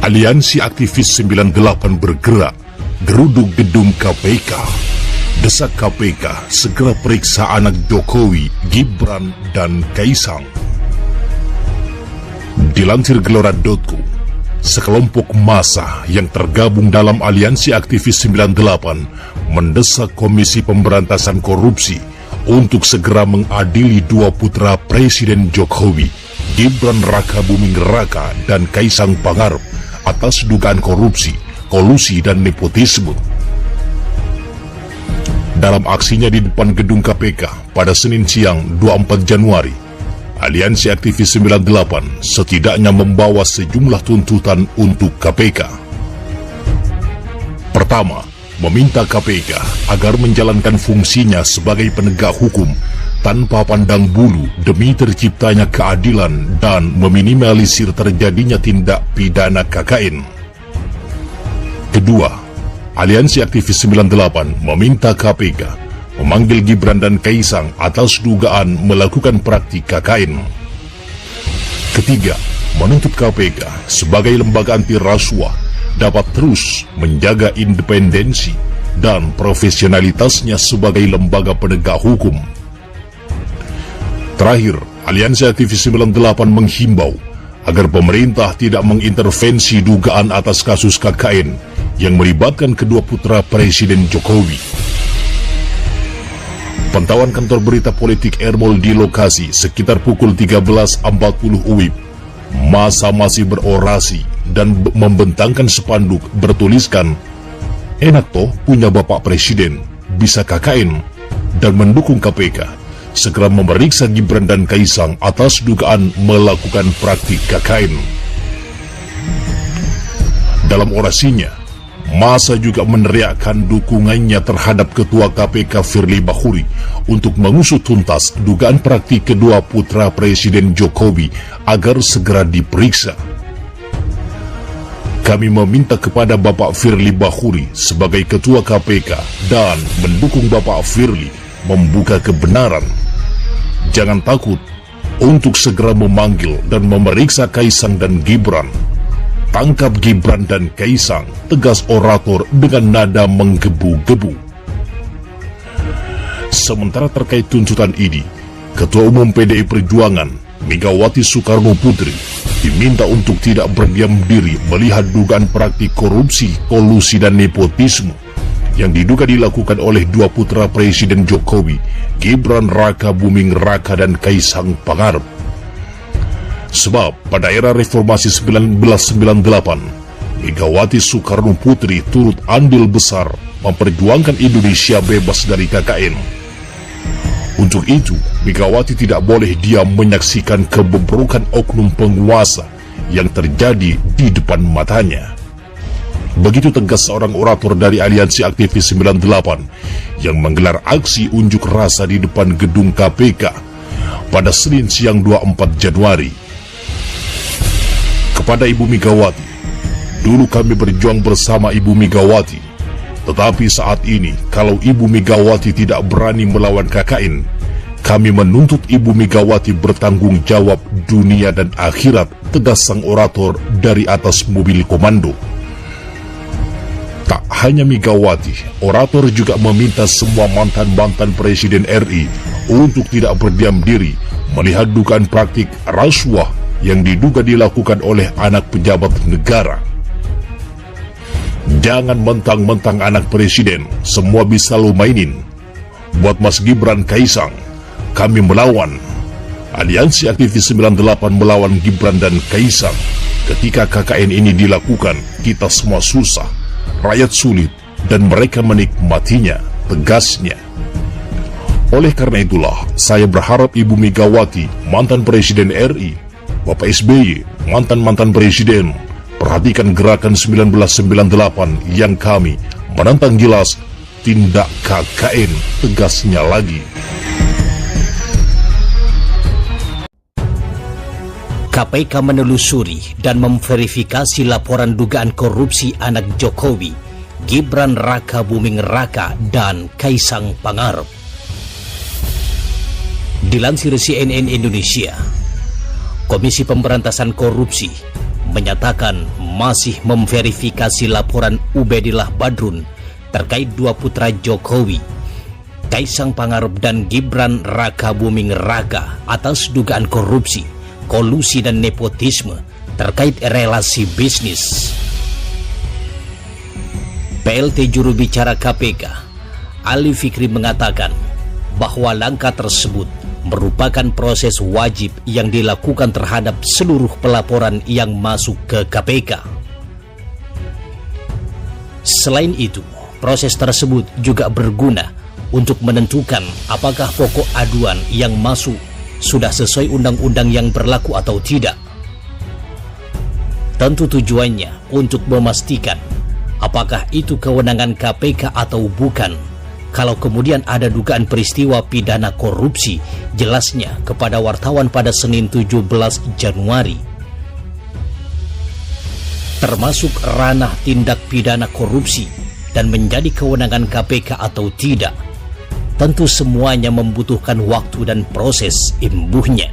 Aliansi Aktivis 98 bergerak, geruduk gedung KPK. Desak KPK segera periksa anak Jokowi, Gibran, dan Kaisang. Dilansir Gelora.co, sekelompok massa yang tergabung dalam Aliansi Aktivis 98 mendesak Komisi Pemberantasan Korupsi untuk segera mengadili dua putra Presiden Jokowi, Gibran Raka Buming Raka dan Kaisang Pangarep, atas dugaan korupsi, kolusi, dan nepotisme. Dalam aksinya di depan gedung KPK pada Senin siang 24 Januari, Aliansi Aktivis 98 setidaknya membawa sejumlah tuntutan untuk KPK. Pertama, meminta KPK agar menjalankan fungsinya sebagai penegak hukum tanpa pandang bulu demi terciptanya keadilan dan meminimalisir terjadinya tindak pidana KKN. Kedua, Aliansi Aktivis 98 meminta KPK memanggil Gibran dan Kaisang atas dugaan melakukan praktik KKN. Ketiga, menuntut KPK sebagai lembaga anti rasuah dapat terus menjaga independensi dan profesionalitasnya sebagai lembaga penegak hukum. Terakhir, Aliansi Aktivis 98 menghimbau agar pemerintah tidak mengintervensi dugaan atas kasus KKN yang melibatkan kedua putra Presiden Jokowi. Pantauan kantor berita politik Ermol di lokasi sekitar pukul 13.40 WIB. Massa masih berorasi dan membentangkan spanduk bertuliskan, "Enak toh punya Bapak Presiden, bisa KKN," dan mendukung KPK segera memeriksa Gibran dan Kaisang atas dugaan melakukan praktik KKN. Dalam orasinya, massa juga meneriakkan dukungannya terhadap Ketua KPK Firly Bahuri untuk mengusut tuntas dugaan praktik kedua putra Presiden Jokowi agar segera diperiksa. Kami meminta kepada Bapak Firly Bahuri sebagai Ketua KPK dan mendukung Bapak Firly membuka kebenaran. Jangan takut untuk segera memanggil dan memeriksa Kaisang dan Gibran. Tangkap Gibran dan Kaisang, tegas orator dengan nada menggebu-gebu. Sementara terkait tuntutan ini, Ketua Umum PDI Perjuangan, Megawati Soekarno Putri, diminta untuk tidak berdiam diri melihat dugaan praktik korupsi, kolusi, dan nepotisme yang diduga dilakukan oleh dua putra Presiden Jokowi, Gibran Raka Buming Raka dan Kaisang Pangarep. Sebab pada era reformasi 1998, Megawati Soekarno Putri turut andil besar memperjuangkan Indonesia bebas dari KKN. Untuk itu, Megawati tidak boleh diam menyaksikan kebobrokan oknum penguasa yang terjadi di depan matanya. Begitu tegas seorang orator dari Aliansi Aktivis 98 yang menggelar aksi unjuk rasa di depan gedung KPK pada Senin siang 24 Januari. Kepada Ibu Megawati, dulu kami berjuang bersama Ibu Megawati, tetapi saat ini kalau Ibu Megawati tidak berani melawan KKN, kami menuntut Ibu Megawati bertanggung jawab dunia dan akhirat, tegas sang orator dari atas mobil komando. Tak hanya Megawati, orator juga meminta semua mantan-mantan Presiden RI untuk tidak berdiam diri melihat dugaan praktik rasuah yang diduga dilakukan oleh anak pejabat negara. Jangan mentang-mentang anak presiden, semua bisa lo mainin. Buat Mas Gibran Kaisang, kami melawan. Aliansi Aktivis 98 melawan Gibran dan Kaisang. Ketika KKN ini dilakukan, kita semua susah, rakyat sulit, dan mereka menikmatinya, tegasnya. Oleh karena itulah, saya berharap Ibu Megawati, mantan Presiden RI, Bapak SBY, mantan-mantan presiden, perhatikan gerakan 1998 yang kami menentang jelas tindak KKN, tegasnya lagi. KPK menelusuri dan memverifikasi laporan dugaan korupsi anak Jokowi, Gibran Raka Buming Raka dan Kaisang Pangarep. Dilansir CNN Indonesia, Komisi Pemberantasan Korupsi menyatakan masih memverifikasi laporan Ubedillah Badrun terkait dua putra Jokowi, Kaisang Pangarep dan Gibran Rakabuming Raka atas dugaan korupsi, kolusi dan nepotisme terkait relasi bisnis. PLT juru bicara KPK, Ali Fikri mengatakan bahwa langkah tersebut merupakan proses wajib yang dilakukan terhadap seluruh pelaporan yang masuk ke KPK. Selain itu, proses tersebut juga berguna untuk menentukan apakah pokok aduan yang masuk sudah sesuai undang-undang yang berlaku atau tidak. Tentu tujuannya untuk memastikan apakah itu kewenangan KPK atau bukan. Kalau kemudian ada dugaan peristiwa pidana korupsi, jelasnya kepada wartawan pada Senin 17 Januari. Termasuk ranah tindak pidana korupsi dan menjadi kewenangan KPK atau tidak, tentu semuanya membutuhkan waktu dan proses imbuhnya.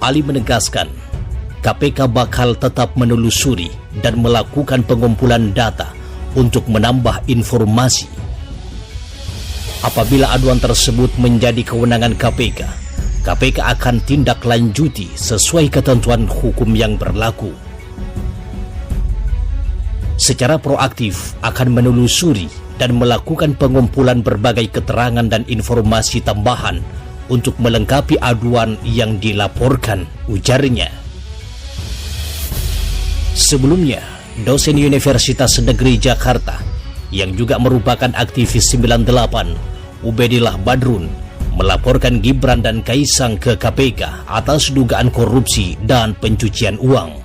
Ali menegaskan, KPK bakal tetap menelusuri dan melakukan pengumpulan data untuk menambah informasi. Apabila aduan tersebut menjadi kewenangan KPK, KPK akan tindak lanjuti sesuai ketentuan hukum yang berlaku. Secara proaktif akan menelusuri dan melakukan pengumpulan berbagai keterangan dan informasi tambahan untuk melengkapi aduan yang dilaporkan, ujarnya. Sebelumnya, dosen Universitas Negeri Jakarta yang juga merupakan aktivis 98, Ubedillah Badrun, melaporkan Gibran dan Kaisang ke KPK atas dugaan korupsi dan pencucian uang.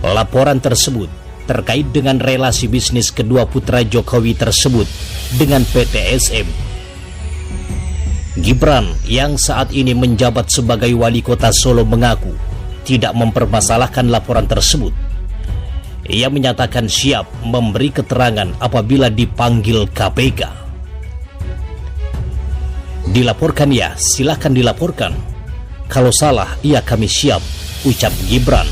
Laporan tersebut terkait dengan relasi bisnis kedua putra Jokowi tersebut dengan PT SM. Gibran yang saat ini menjabat sebagai wali kota Solo mengaku tidak mempermasalahkan laporan tersebut. Ia menyatakan siap memberi keterangan apabila dipanggil KPK. Dilaporkan ya, silakan dilaporkan. Kalau salah, ya kami siap, ucap Gibran.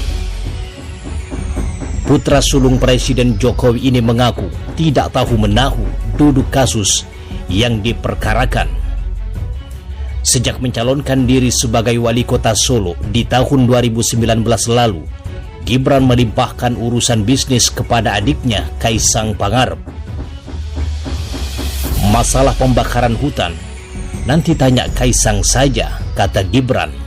Putra sulung Presiden Jokowi ini mengaku tidak tahu menahu duduk kasus yang diperkarakan. Sejak mencalonkan diri sebagai wali kota Solo di tahun 2019 lalu, Gibran melimpahkan urusan bisnis kepada adiknya Kaisang Pangarep. Masalah pembakaran hutan, nanti tanya Kaisang saja, kata Gibran.